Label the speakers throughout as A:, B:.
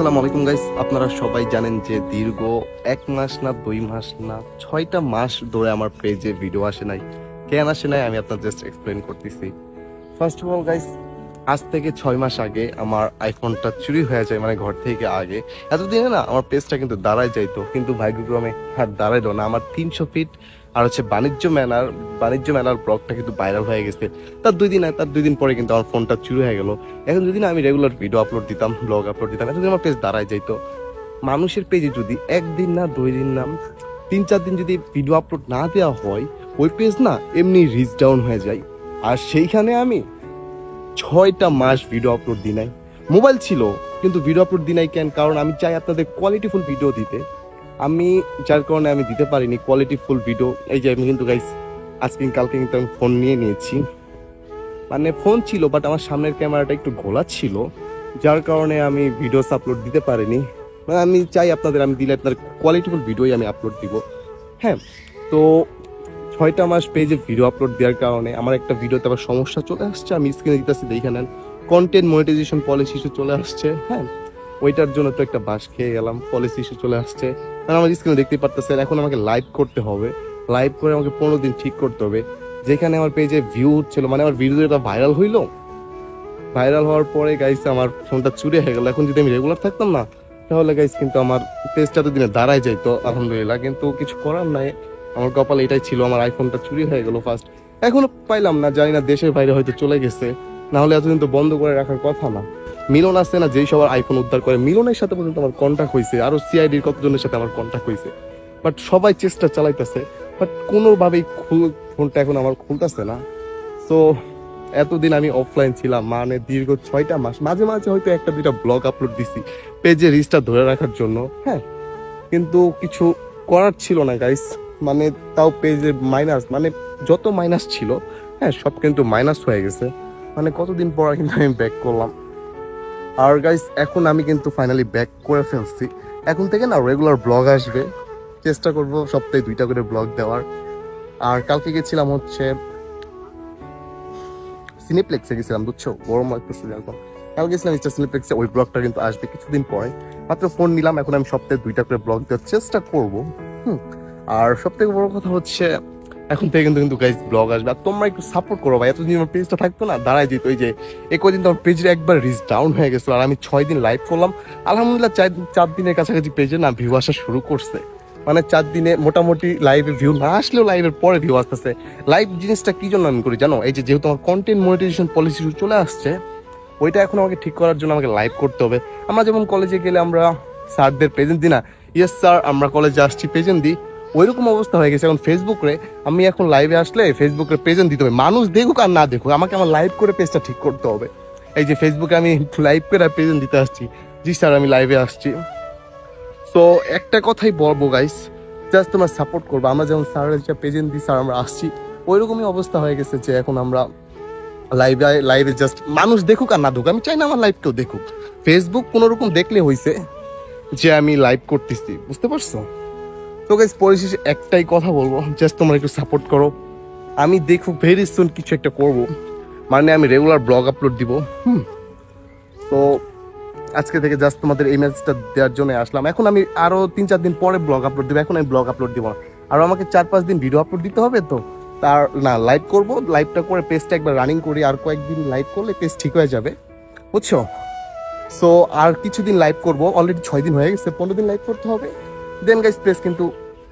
A: আসসালামু আলাইকুম গাইস, আপনারা সবাই জানেন যে দীর্ঘ 1 মাস না 2 মাস না 6টা মাস ধরে আমার পেজে ভিডিও আসে নাই। কেন আসে নাই আমি আপনাদের জাস্ট এক্সপ্লেন করতেছি। ফার্স্ট অফ অল গাইস, আজ থেকে 6 মাস আগে আমার আইফোনটা চুরি হয়ে যায়, মানে ঘর থেকে আগে। এতদিনে না আমার পেজটা কিন্তু দাঁড়ায় যাইতো, কিন্তু ভাগ্যক্রমে আর দাঁড়াইলো না। আমার 300 ফিট আর হচ্ছে বাণিজ্য মেলার ব্লগটা কিন্তু ভাইরাল হয়ে গেছে। তার দুই দিন পরে কিন্তু আমার ফোনটা চুরি হয়ে গেল। এখন যদি না আমি রেগুলার ভিডিও আপলোড দিতাম, ব্লগ আপলোড দিতাম, এতদিন আমার পেজ দাঁড়ায় যাইতো। মানুষের পেজে যদি 1 দিন না 2 দিন না 3-4 দিন যদি ভিডিও আপলোড না দেওয়া হয়, ওই পেজ না এমনি রিচ ডাউন হয়ে যায়। আর সেইখানে আমি 6টা মাস ভিডিও আপলোড দিই নাই। মোবাইল ছিল কিন্তু ভিডিও আপলোড দিই নাই। কেন? কারণ আমি চাই আপনাদের কোয়ালিটিফুল ভিডিও দিতে, যার কারণে আমি দিতে পারিনি কোয়ালিটিফুল ভিডিও। এই যে আমি কিন্তু গাইস আজকে কালকে কিন্তু আমি ফোন নিয়ে নিয়েছি, মানে ফোন ছিল বাট আমার সামনের ক্যামেরাটা একটু ঘোলা ছিল, যার কারণে আমি ভিডিওস আপলোড দিতে পারিনি। মানে আমি চাই আমি দিলে আপনার কোয়ালিটিফুল ভিডিওই আমি আপলোড দিব। হ্যাঁ, তো 6টা মাস পেজে ভিডিও আপলোড দেওয়ার কারণে আমার একটা ভিডিওতে আবার সমস্যা চলে আসছে। আমি স্ক্রিনে দিতেছি, দেখে নেন, কন্টেন্ট মনিটাইজেশন পলিসি ইস্যু চলে আসছে। হ্যাঁ, ওইটার জন্য তো একটা বাস খেয়ে গেলাম, পলিসি ইস্যু চলে আসছে। কারণ আমার স্ক্রিনে দেখতেই পারতেছেন, এখন আমাকে লাইভ করতে হবে। লাইভ করে আমাকে 15 দিন ঠিক করতে হবে। যেখানে আমার পেজে ভিউ হচ্ছিল, মানে আমার ভিডিওটা ভাইরাল হইলো, ভাইরাল হওয়ার পরে গাইস আমার ফোনটা চুরি হয়ে গেল। এখন যদি আমি রেগুলার থাকতাম না, তাহলে গাইস কিন্তু আমার পেজটা তো দিনে দাঁড়ায় যাইতো আলহামদুলিল্লাহ। কিন্তু কিছু করার নাই, আমার কপালে এটাই ছিল, আমার আইফোনটা চুরি হয়ে গেল ফার্স্ট। এখনো পাইলাম না, জানি না দেশের বাইরে হয়তো চলে গেছে, না হলে এতদিন তো বন্ধ করে রাখার কথা না। মিলন আছে না, যেই সবার আইফোন উদ্ধার করে, মিলনের সাথে পর্যন্ত আমার কন্ট্যাক্ট হয়েছে, আরো সিআইডির কতজনের সাথে আমার কন্ট্যাক্ট হয়েছে। বাট সবাই চেষ্টা চালাইতেছে, বাট কোনোভাবেই ফোনটা এখন আমার খুলতেছে না। তো এতদিন আমি অফলাইন ছিলাম, মানে দীর্ঘ 6টা মাস। মাঝে মাঝে হয়তো 1-2টা ব্লগ আপলোড দিছি পেজে রিচটা ধরে রাখার জন্য। হ্যাঁ, কিন্তু কিছু করার ছিল না গাইস। মানে তাও পেজে মাইনাস, মানে যত মাইনাস ছিল, হ্যাঁ, সব কিন্তু মাইনাস হয়ে গেছে। মানে কতদিন পর কিন্তু আমি ব্যাক করলাম। আর গাইস এখন আমি কিন্তু ফাইনালি ব্যাক করে ফেলছি। এখন থেকে না রেগুলার ব্লগ আসবে, চেষ্টা করব সপ্তাহে 2টা করে ব্লগ দেওয়ার। আর কালকে গেছিলাম হচ্ছে সিনেপ্লেক্সে গেছিলাম, বুঝছো, গরম একটু এখন। কাল গেছিলাম স্টার সিনেপ্লেক্সে, ওই ব্লগটা কিন্তু আসবে কিছুদিন পরে। মাত্র ফোন নিলাম, এখন আমি সপ্তাহে 2টা করে ব্লগ দেওয়ার চেষ্টা করব। আর সব থেকে বড় কথা হচ্ছে এখন থেকে কিন্তু গাইস ব্লগ আসবে। আর তোমরা একটু সাপোর্ট করো ভাই, এতদিন আমার পেজটা থাকতো না, দাঁড়ায় যেত। ওই যে কদিন তো আমার পেজের একবার রিচ ডাউন হয়ে গেছিল, আর আমি 6 দিন লাইভ করলাম। আলহামদুলিল্লাহ 4 দিনের কাছাকাছি পেজে না ভিউ আসা শুরু করছে। মানে 4 দিনে মোটামুটি লাইভে ভিউ না আসলেও লাইভের পরে ভিউ আসতেছে। লাইভ জিনিসটা কি জন্য আমি করি জানো? এই যে যেহেতু আমার কন্টেন্ট মনিটাইজেশন পলিসি চলে আসছে, ওইটা এখন আমাকে ঠিক করার জন্য আমাকে লাইভ করতে হবে। আমরা যেমন কলেজে গেলে আমরা স্যারদের প্রেজেন্ট দিই না, ইয়েস স্যার আমরা কলেজে আসছি প্রেজেন্ট দিই, ওইরকম অবস্থা হয়ে গেছে এখন ফেসবুকে। আমি এখন লাইভে আসলে ফেসবুকে প্রেজেন্ট দিতে হবে, মানুষ দেখুক আর না দেখুক, আমাকে আমার লাইভ করে পেজটা ঠিক করতে হবে। এই যে ফেসবুকে আমি লাইভ করে প্রেজেন্ট দিতে আসছি, জি স্যার আমি লাইভে আসছি। সো একটা কথাই বলবো গাইস, জাস্ট তোমরা সাপোর্ট করবো। আমরা যেমন স্যারের যে প্রেজেন্ট দিই, স্যার আমরা আসছি, ওইরকমই অবস্থা হয়ে গেছে যে এখন আমরা লাইভে জাস্ট মানুষ দেখুক আর না দেখুক, আমি চাই না আমার লাইভ কেউ দেখুক। ফেসবুক কোনোরকম দেখলে হয়েছে যে আমি লাইভ করতেছি, বুঝতে পারছো? তো গাইস পরিশেষে একটাই কথা বলবো, জাস্ট তোমরা একটু সাপোর্ট করো। আমি দেখো ভেরি সুন কিছু একটা করব, মানে আমি রেগুলার ব্লগ আপলোড দিব। তো আজকে থেকে জাস্ট তোমাদের এই মেসেজটা দেওয়ার জন্য আসলাম। এখন আমি আরো 3-4 দিন পরে ব্লগ আপলোড দিব, এখন আমি ব্লগ আপলোড দিব না। আর আমাকে 4-5 দিন ভিডিও আপলোড দিতে হবে, তো তার না লাইভ করব, লাইভটা করে পেজটা একবার রানিং করি, আর কয়েকদিন লাইভ করলে পেজ ঠিক হয়ে যাবে, বুঝছো? সো আর কিছুদিন লাইভ করব, অলরেডি 6 দিন হয়ে গেছে, 15 দিন লাইভ করতে হবে। দেন গাইস পেজ কিন্তু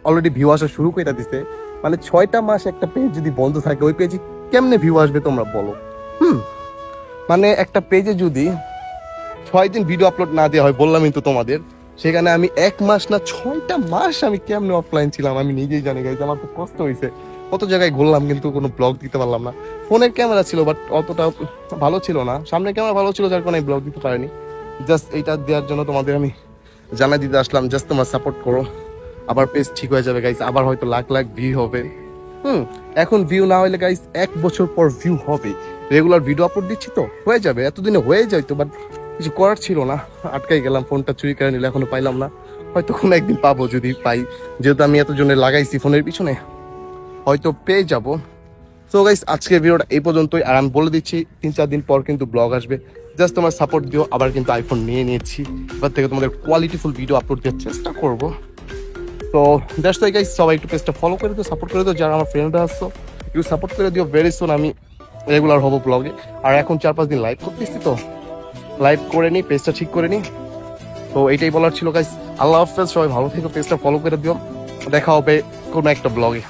A: অলরেডি ভিউ আসা শুরু করে দিছে। মানে 6টা মাস একটা পেজ যদি বন্ধ থাকে, ওই পেজে কেমনে ভিউ আসবে তোমরা বলো? মানে একটা পেজে যদি 6 দিন ভিডিও আপলোড না দেওয়া হয়, বললামই তো তোমাদের, সেখানে আমি 1 মাস না 6টা মাস আমি কেমনে অফলাইন ছিলাম আমি নিজেই জানি গাইস। আমার খুব কষ্ট হয়েছে, কত জায়গায় ঘুরলাম কিন্তু কোনো ব্লগ দিতে পারলাম না। ফোনের ক্যামেরা ছিল বাট অতটা ভালো ছিল না, সামনের ক্যামেরা ভালো ছিল, যার কারণে ব্লগ দিতে পারিনি। জাস্ট এইটা দেওয়ার জন্য তোমাদের আমি জানাই দিতে আসলাম, জাস্ট তোমরা সাপোর্ট করো, আবার পেজ ঠিক হয়ে যাবে গাইস, আবার হয়তো লাখ লাখ ভিউ হবে। এখন ভিউ না হলে গাইস 1 বছর পর ভিউ হবে। রেগুলার ভিডিও আপলোড দিচ্ছি তো হয়ে যাবে, এতদিনে হয়ে যাইতো, বাট কিছু করার ছিল না, আটকাই গেলাম। ফোনটা চুরি করে নিলে এখনো পাইলাম না, হয়তো কোনো একদিন পাবো যদি পাই, যেহেতু আমি এতজনের লাগাইছি ফোনের পিছনে, হয়তো পেয়ে যাবো। সো গাইস আজকের ভিডিওটা এই পর্যন্তই। আর আমি বলে দিচ্ছি 3-4 দিন পর কিন্তু ব্লগ আসবে, জাস্ট তোমার সাপোর্ট দিও। আবার কিন্তু আইফোন নিয়ে নিয়েছি, এবার থেকে তোমাদের কোয়ালিটিফুল ভিডিও আপলোড দেওয়ার চেষ্টা করবো। তো দ্যাটস ওয়াই গাইস, সবাই একটু পেজটা ফলো করে দিও, সাপোর্ট করে দিও। যারা আমার ফ্রেন্ডরা আসছো একটু সাপোর্ট করে দিও। ভেরি সুন আমি রেগুলার হবো ব্লগে। আর এখন 4-5 দিন লাইভ করতেছি, তো লাইভ করে নিই, পেজটা ঠিক করে নিই। তো এইটাই বলার ছিল গাইস। আল্লাহ হাফেজ, সবাই ভালো থেকো, পেজটা ফলো করে দিও। দেখা হবে কোনো একটা ব্লগে।